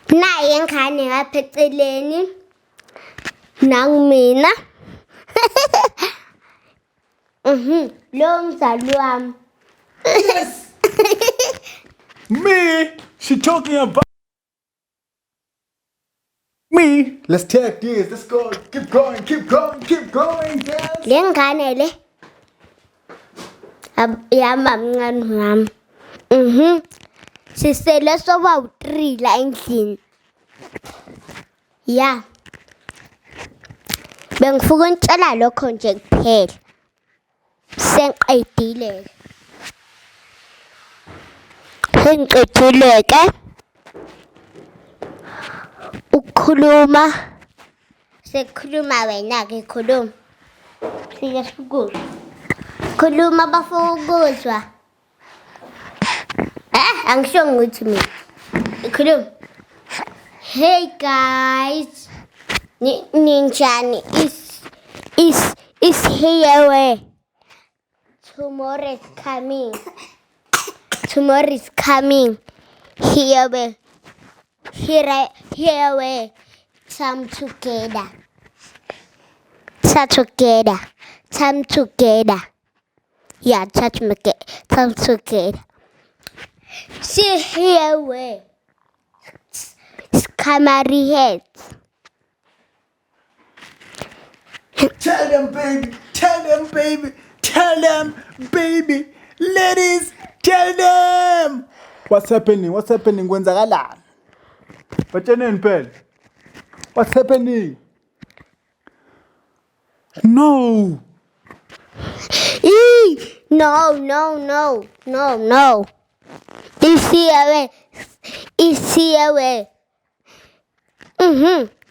naye ngane ngapha eceleni nangimina lo mzali wami. Yes. Me, she talking about me. Let's take this. Let's go. Keep going. Keep going. Keep going. Yes. Le ngane le yama mncane wami. Sisele soba u3 la endlini. Ya. Bengifuna ukutshela lokho nje kuphela. Sengiqedile. Sengiqedile ke ukukhuluma. Sekukhuluma wena ke khuluma. Siyasukuzwa. Khuluma bafuna ukuzwa. Angisho ukuthi mina. Khuluma. Hey guys. Ninjani is here. Tomorrow is coming. Tomorrow is coming. Here we time together. Time together. Yeah, time together. See here we Camary heads. Tell them, baby. Tell them, baby. Tell them, baby. Ladies, tell them. What's happening? What's happening? Kwenzakalani? Batsheneni phela. What's happening? No. No. It's here.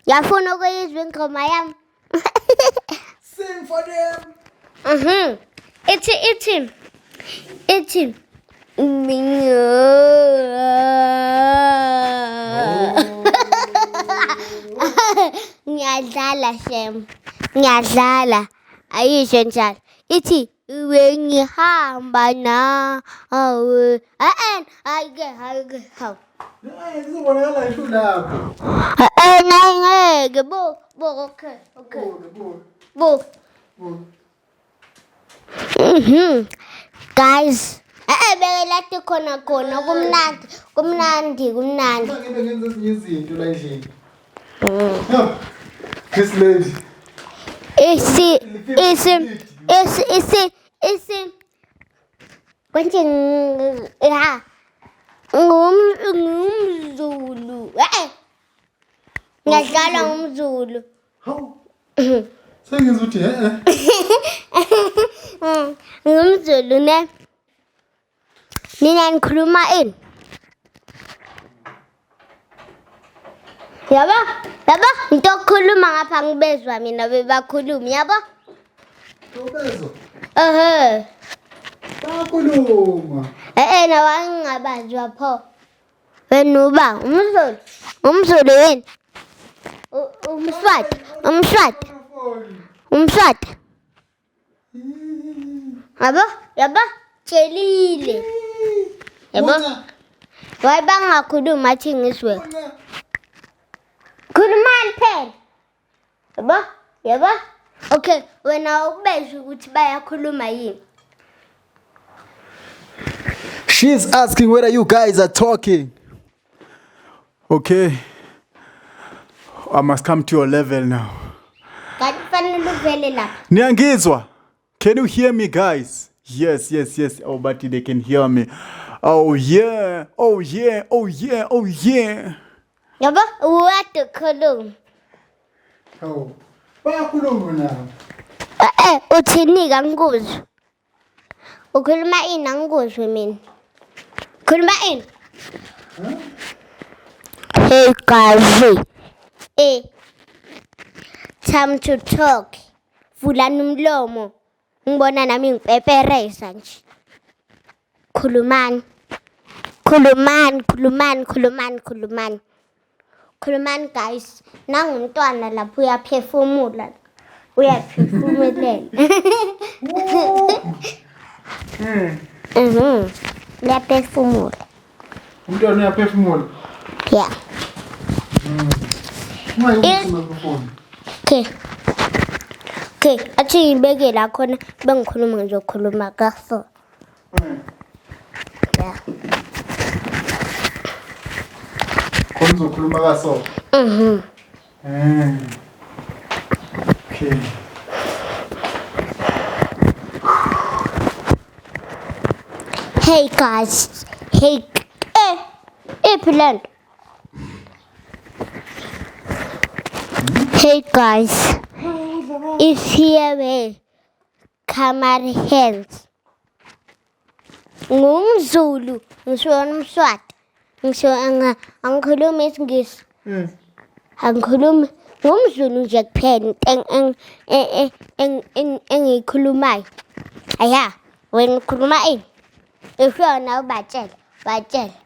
Yafuna ukuyizwa ingoma yami. Sing for them. It's him. Ngiyadlala Shem. Ayisho njalo. Ithi ngihamba na. Ayike. Ngizobonakala isho lapho. Ngeke bo okay. Bo. Guys, bekelati khona kumnandi. Ngeke ngenze ezinye izinto la endlini. This lady. Kwenje ya ngumZulu. Ngiyadlala ngumZulu. Hawu. Sengize uthi ngumZulu ne. Nina ngikhuluma ini? Yabo? Into okukhuluma ngapha ngibezwa mina bebakhuluma, yabo? Ubezwa? Bakhuluma. Nawa ngingabazwa pho. Wena uba umZulu yini? Umswati. Yabo? Tshelile. Yabo? Why bangakhuluma athi ngiswe? Khulumani phela. Yabo? Okay, wena ubezwe ukuthi bayakhuluma yini? She's asking whether you guys are talking. Okay. I must come to your level now. Niyangizwa? Can you hear me, guys? Yes. Oh, but they can hear me. Oh yeah. Yabo, what to khuluma? Oh. Bayakhuluma now. Uthini ngangikuzwa? Ukhuluma ini angikuzwe mina? Khuluma ini? Hey guys. Time to talk. Vulani umlomo. Ngibona nami ngipeperesa nje. Khulumani guys. Nangumntwana lapho uyaphefumula. Uyaphefumulela. Uyaphefumula. Umntwana uyaphefumula? Yeah. Ungayibukisi microphone. Okay, athi ngibeke la khona bengikhuluma ngizokhuluma kaso. Yeah. Khona uzokhuluma kaso. Okay. Hey guys, plan. Hey guys, if here were camera hands. Ngumzulu, ngisho umswati, ngisho angikhuluma isingisi. Angikhulumi ngumzulu nje kuphela engikhulumayo. Aya, wena ukhuluma ini? Ufuna ubatshela.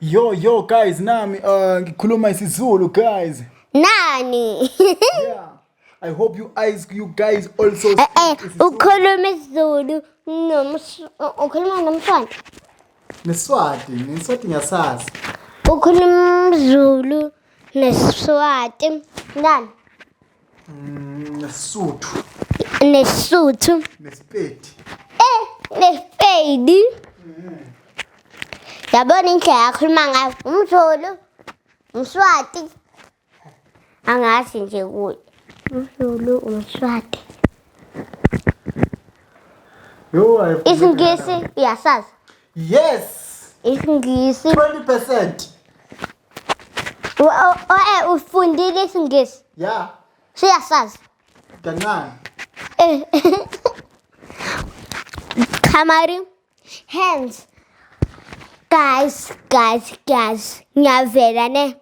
Yo guys, nami ngikhuluma isiZulu guys. Nani? Yeah. I hope you guys also ukhuluma isiZulu ukhuluma nomswati. Neswati ngiyasazi. Ukhuluma isiZulu neswati. Nani? Nesuthu. Nesuthu. Nespedi. Nespedi. Yabona indlela akhuluma ngayo umZulu, umswati. Angazi nje kuye. umZulu, umSwati. Isingisi uyasazi? Yes. Isingisi 20%. Ufundile isingisi? Yeah. Siyasazi? Kancane. Kamari, hands. Guys. Ngiyavela ne?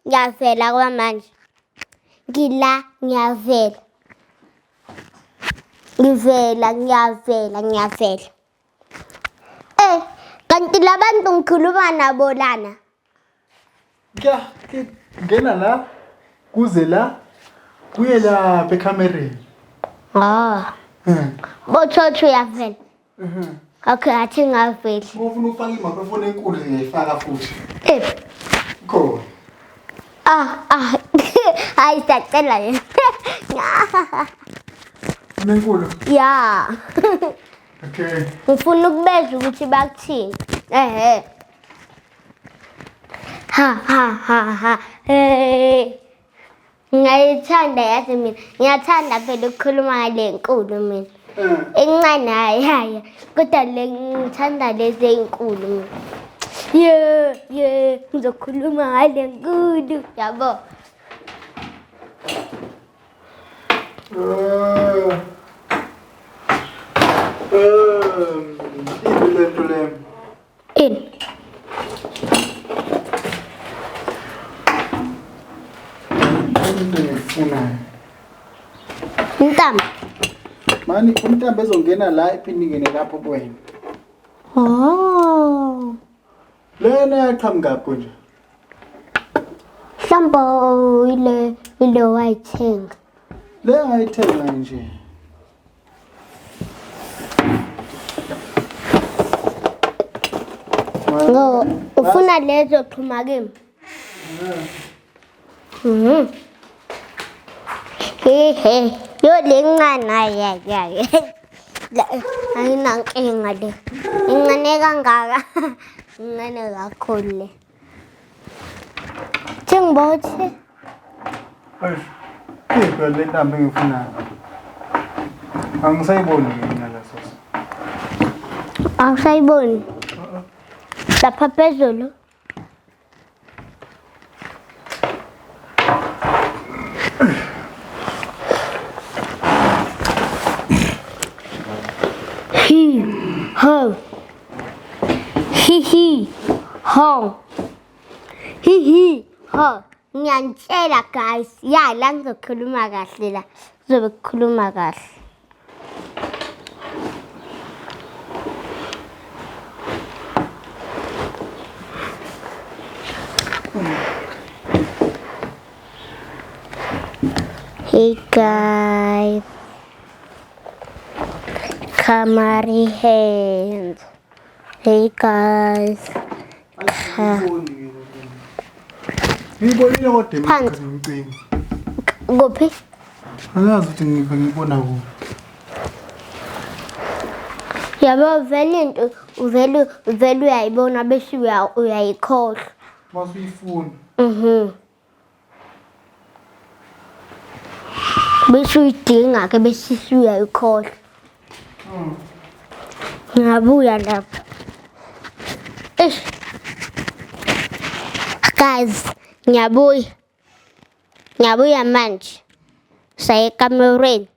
Ngiyavela kwamanje. Ngila ngiyavela. Ngiyavela. Kanti labantu ngikhuluma nabo lana. Ya, ngena la. Kuze la. Kuye la ekamereni. Bothotho uyavela. Okay, athi ngavela. Ufuna ufaka imicrophone enkulu ngiyifaka futhi. Khona. Hayi sacela yena. Nenkulu. Ya. Okay. Ngifuna ukubeza ukuthi bakuthini. Ha. Ngiyayithanda yazi mina. Ngiyathanda phela ukukhuluma ngale nkulu mina. Encane hayi. Kodwa le ngithanda lezi ezinkulu mina. Yeah. Ngizokhuluma ngale nkulu. Yabo. In. Ntamba. Mani untamba ezongena la iphindingene lapho kuwena. Lena yaqhamuka ngapho nje. Sambo ile wayithenga. Le ayithenga nje. Ngo ufuna lezo xhuma kimi. Yo lencane ya. Ayinankinga le. Incane kangaka. Incane kakhulu le. Ngibothe. Le ntambo engifuna. Angisayiboni mina laso. Awusayiboni? Lapha phezulu. Ho. Ho. Ngiyantshela guys, ya la ngizokhuluma kahle la. Ngizokhuluma kahle. Hey guys. Kamari hands. Hey guys. Ngibonile kodwa Phansi. ngicini. Kuphi? Angazi ukuthi ngibona kuphi. Yabo vele into uvele uyayibona bese uyayikhohlwa. Masuyifuna. Bese uyidinga ke bese uyayikhohlwa. Ngabuya lapha. Guys, ngiyabuya manje. Saya ekamereni.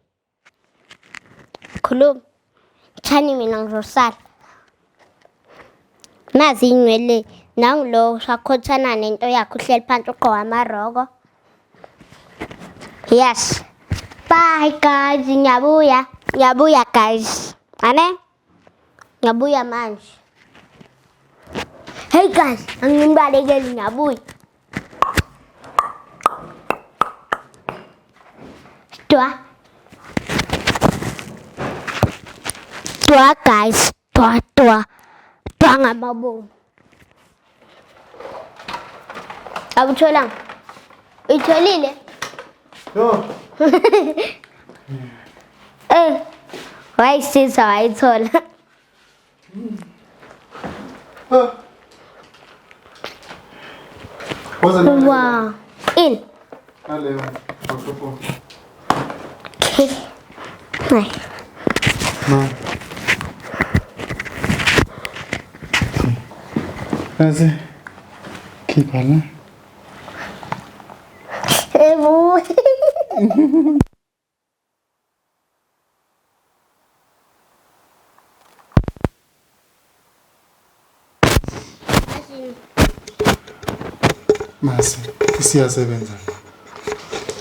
Khuluma. Thani mina ngizosala. Nazi inywele nangulo shakhothana nento yakho uhleli phansi ugqoka amaroko. Yes. Bye guys, ngiyabuya guys. Ane? Ngiyabuya manje. Hey guys, angimbalekeli ngiyabuya. Dwa guys, dwa ngamabomu. Awutholanga? Uyitholile? Yo. Wayisiza wayithola. Wow. In. Hello. Okay. Hi. No. Nasi. Kipala. Masi, siyasebenza.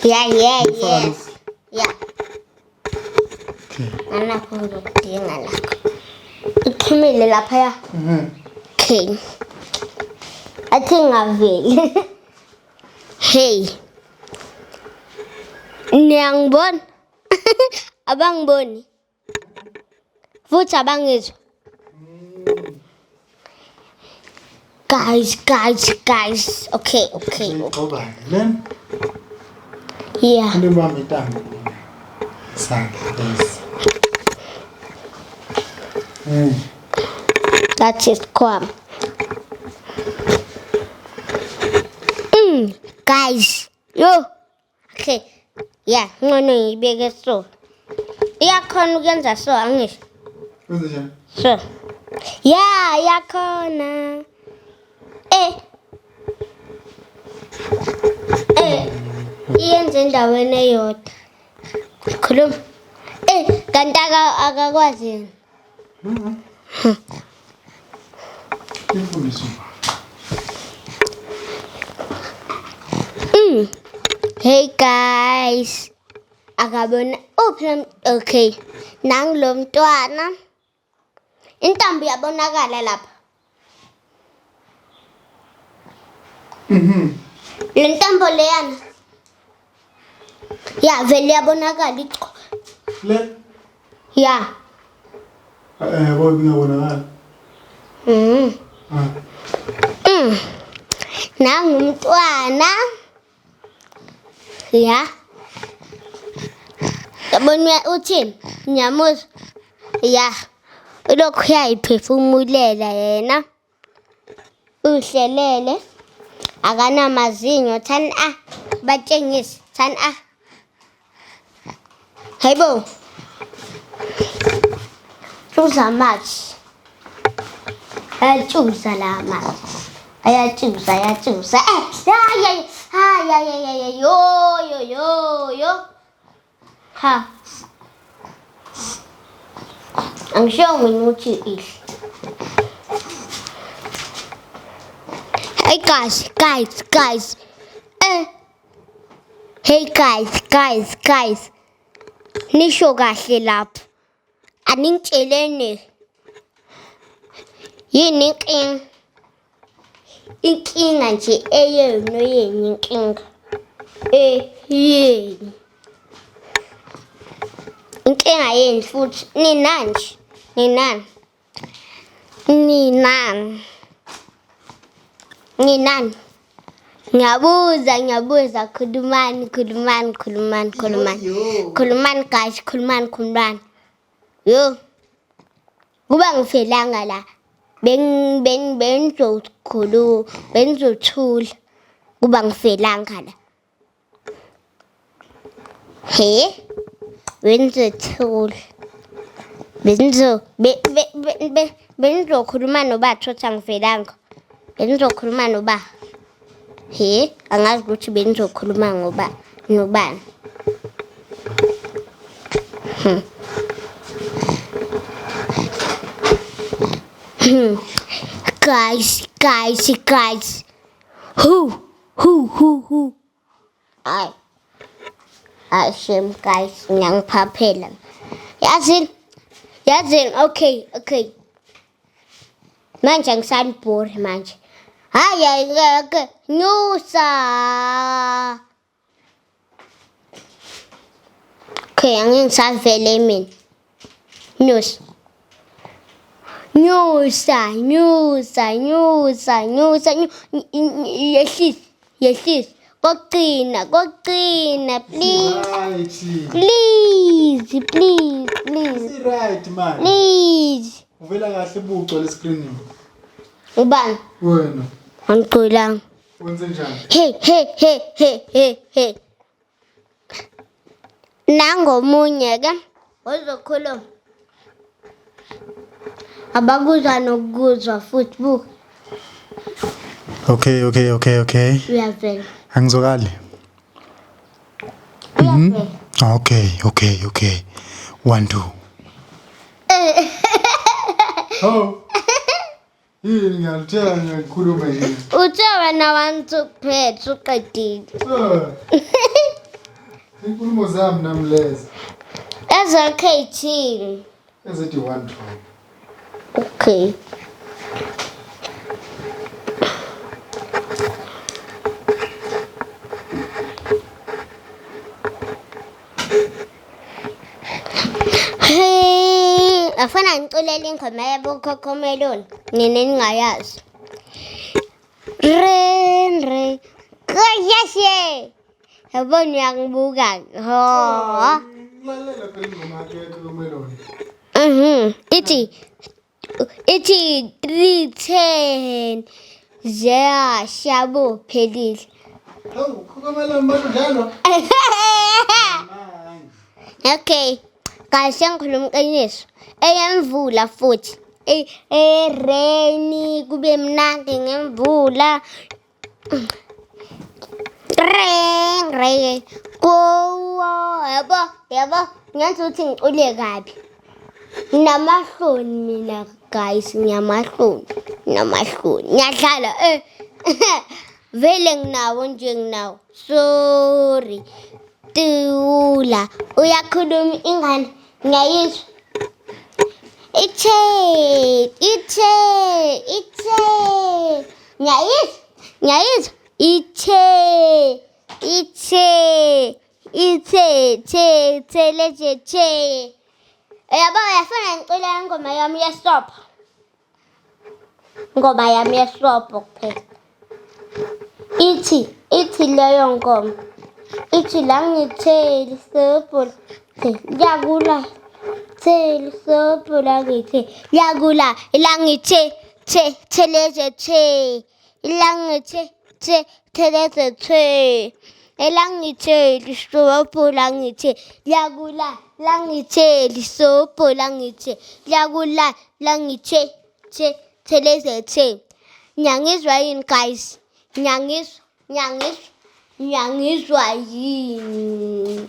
Yeah. Yeah. Okay. Anakho ngokudinga lakho. Ikhimile lapha ya. Okay. Athi ngaveli. Hey. Niyangibona? Abangiboni. Futhi abangizwa. Guys. Okay. Ngoba len Yeah. ndibamba itango. Yes. That is calm. Guys. Yo. Okay. Yeah, ngono ngibeke so. Iyakhona ukuyenza so angisho. Wenze njani? So. Yeah, iyakhona. Iyenze endaweni eyodwa. Khuluma. Kanti akakwazi yena. Imfundiso. Hey guys. Akabona okay. Nangulo mntwana. Intambo yabonakala lapha. Le ntambo leyana. Ya vele yabonakala icho. Le? Ya. Boy ngiyabonakala. Nangumntwana. Ya. Yabona uthini? Nyamuza. Ya. Lokhu yayiphefumulela yena. Uhlelele. Akanamazinyo thani batshengise thani Hayibo. Chuza match. Ayachuza la match. Ayachuza. Yo. Ha. Angisho mina uthi ihle. Hey guys. Hey guys. Nisho kahle lapha. Aningitshelene. Yini inkinga nje eyenu yini inkinga. Yini. Inkinga yeni futhi ninanje. Ninani? Ngiyabuza khulumani guys khulumani yo kuba ngifelanga la bengizothula kuba ngifelanga la he bengizothula bengizokhuluma noba thothi angifelanga bengizokhuluma noba he angazi ukuthi bengizokhuluma nobani guys who I shame guys ngiyangiphaphela yazini okay manje ngisanibhore manje hayi nyusa okay angisavele mina nyusa yehlisi koqina please right man please uvela kahle buco le screen ubani wena angiqolanga wenze njani hey nangomunye ke ozokhuluma abakuzwa nokuzwa futhi buka okay uyavela angizokali okay 1 2 oh yini ngiyalitshela ngikhuluma yini uthe wena want kuphela uqedile inkulumo zami namleza ezakheithini ezithi 1 2 okay afana ngiculela ingoma yabo Cocomelon ningayazi re kayashe yabona uyangibuka ho lalela phela ingoma yakhe Cocomelon ithi 310 ja shabo phelile Cocomelon badlalwa okay kahle ngikhuluma iqiniso eyemvula futhi rain kube mnandi ngemvula rain go yabo ngiyazi ukuthi ngicule kabi namahloni mina guys ngiyamahloni ngiyadlala vele nginawo sorry Tula uyakhuluma ingane ngiyayizwa ithe ngiyayizwa ithe leje yabo yafuna ngicela ingoma yami yestop kuphela ithi leyo ngoma ithi langitheli sobhola yakula theli sobhola ngithe yakula langithe theleze langithe theleze elangitheli sobhola ngithe yakula langitheli sobhola ngithe yakula langithe theleze nyangizwa yini guys nyangizwa yini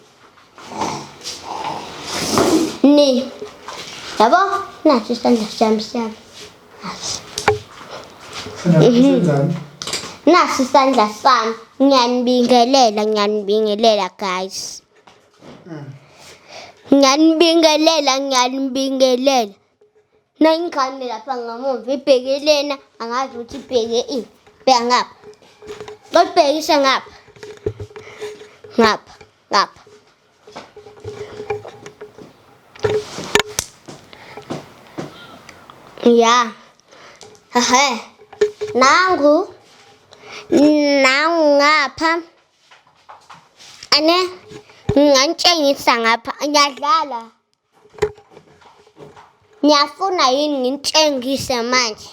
ni yabo nasi isandla sami nasi isandla sami ngiyanibingelela guys ngiyanibingelela nayingane lapha ngamuva ibhekelena angazi ukuthi ibheke ini bheka ngapha ngibhekisa ngapha ya nangu Nawu ngapha. Ane ngantshengisa ngapha ngiyadlala. Ngiyafuna yini ngintshengise manje.